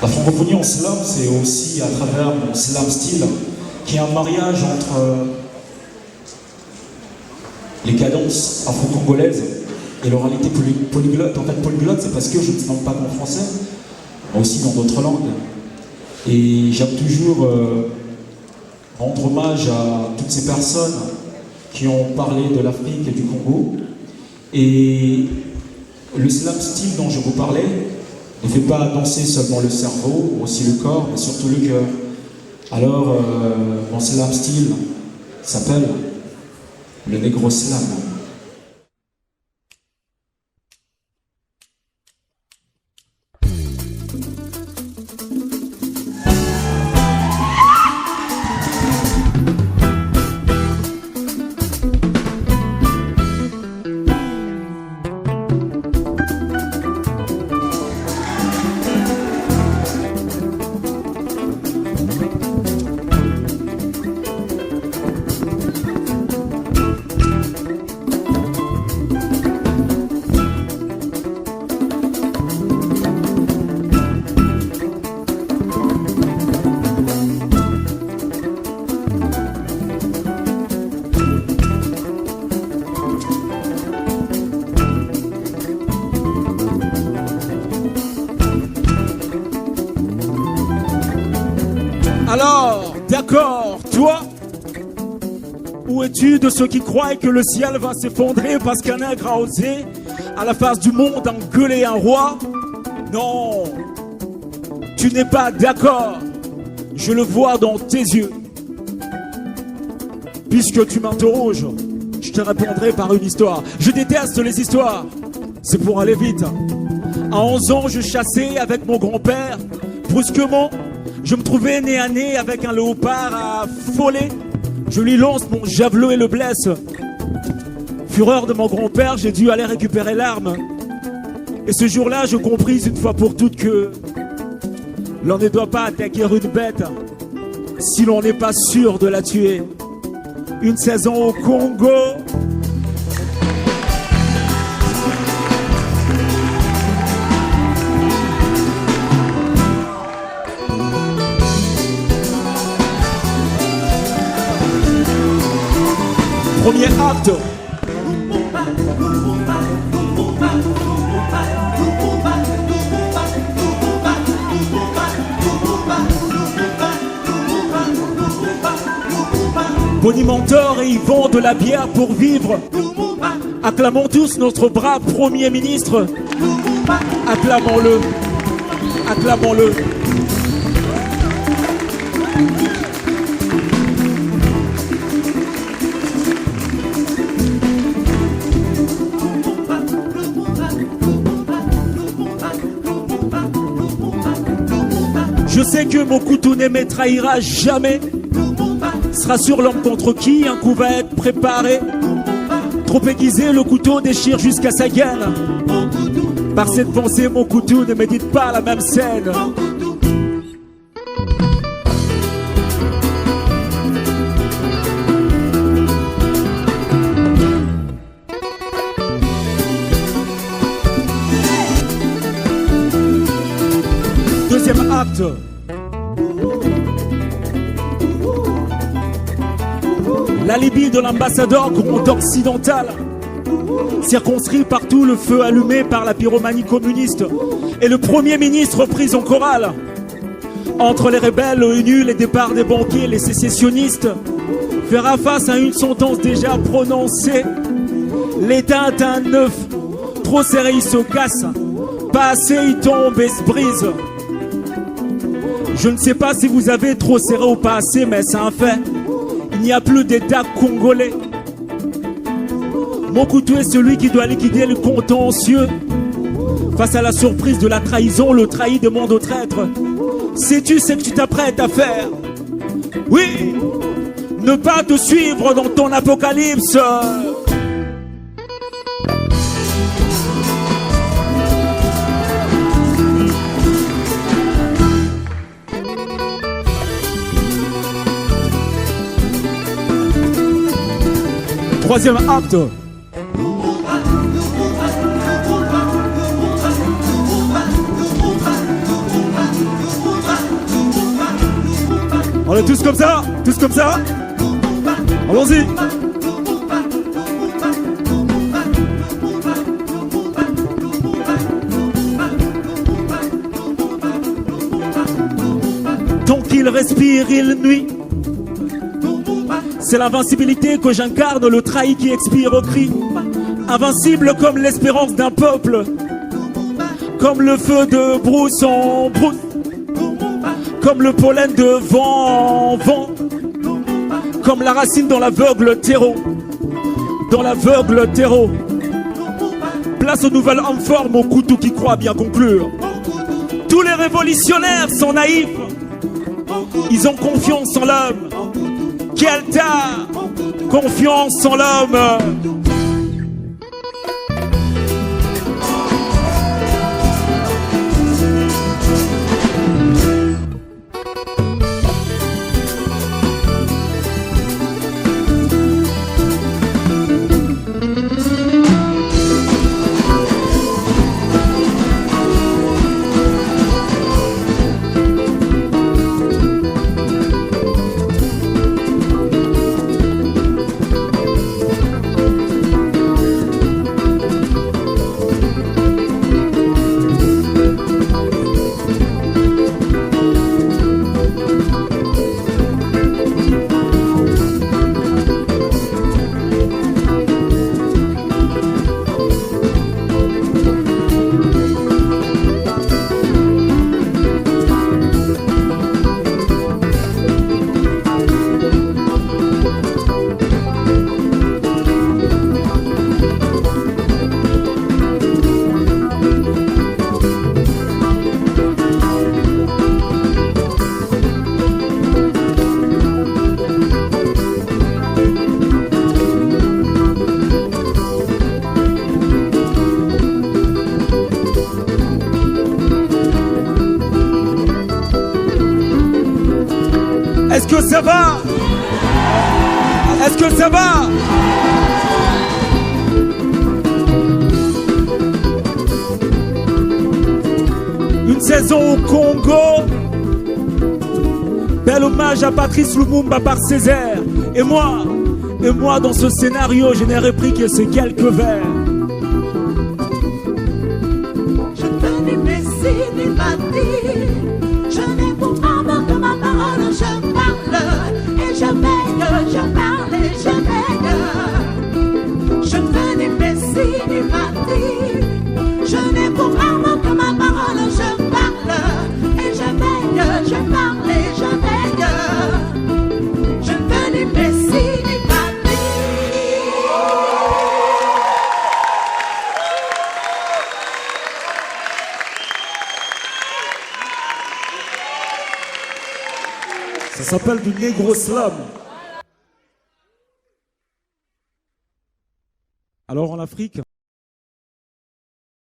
La francophonie en slam, c'est aussi à travers mon slam style, qui est un mariage entre les cadences afro-congolaises et l'oralité polyglotte. En fait, polyglotte, c'est parce que je ne slam pas qu'en français, mais aussi dans d'autres langues. Et j'aime toujours rendre hommage à toutes ces personnes qui ont parlé de l'Afrique et du Congo. Et le slam style dont je vous parlais ne fait pas danser seulement le cerveau, aussi le corps, mais surtout le cœur. Alors, mon slam style s'appelle le Negro Slam. Alors, d'accord, toi, où es-tu de ceux qui croient que le ciel va s'effondrer parce qu'un nègre a osé, à la face du monde, engueuler un roi? Non, tu n'es pas d'accord, je le vois dans tes yeux. Puisque tu m'interroges, je te répondrai par une histoire. Je déteste les histoires, c'est pour aller vite. À 11 ans, je chassais avec mon grand-père. Brusquement, je me trouvais nez à nez avec un léopard à affolé. Je lui lance mon javelot et le blesse. Fureur de mon grand-père, j'ai dû aller récupérer l'arme. Et ce jour-là, je compris une fois pour toutes que l'on ne doit pas attaquer une bête si l'on n'est pas sûr de la tuer. Une saison au Congo. Premier acte. Bonimentor et Yvon de la bière pour vivre. Acclamons tous notre brave Premier ministre. Acclamons-le. Acclamons-le. Je sais que mon couteau ne me trahira jamais. Sera sur l'homme contre qui un coup va être préparé. Trop aiguisé, le couteau déchire jusqu'à sa gaine. Par cette pensée, mon couteau ne médite pas la même scène. Deuxième acte. L'alibi de l'ambassadeur grand occidental, circonscrit partout le feu allumé par la pyromanie communiste, et le Premier ministre pris en chorale. Entre les rebelles, l'ONU, les départs des banquiers, les sécessionnistes, fera face à une sentence déjà prononcée. L'État est un œuf, trop serré il se casse, pas assez il tombe et se brise. Je ne sais pas si vous avez trop serré ou pas assez, mais c'est un fait. Il n'y a plus d'État congolais. Mon couteau est celui qui doit liquider le contentieux. Face à la surprise de la trahison, le trahi demande au traître: sais-tu ce que tu t'apprêtes à faire? Oui, ne pas te suivre dans ton apocalypse. Troisième acte. On est tous comme ça, tous comme ça. Allons-y. Tant qu'il respire, il nuit. C'est l'invincibilité que j'incarne, le trahi qui expire au cri. Invincible comme l'espérance d'un peuple, comme le feu de brousse en brousse, comme le pollen de vent en vent, comme la racine dans l'aveugle terreau, dans l'aveugle terreau. Place aux nouvelles hommes formes, au couteau qui croit bien conclure. Tous les révolutionnaires sont naïfs, ils ont confiance en l'homme. Quel tas, confiance en l'homme. Est-ce que ça va? Est-ce que ça va? Une saison au Congo. Bel hommage à Patrice Lumumba par Césaire. Et moi dans ce scénario, je n'ai repris que ces quelques vers. Je te dis merci du matin. Je n'ai pour âme que ma parole, je parle et je veille, je parle et je veille. Je te dis merci du matin. Je n'ai pour âme que ma parole, je parle et je veille, je parle et je veille. Je te dis merci du matin. Ça s'appelle du négro slam. Alors en Afrique,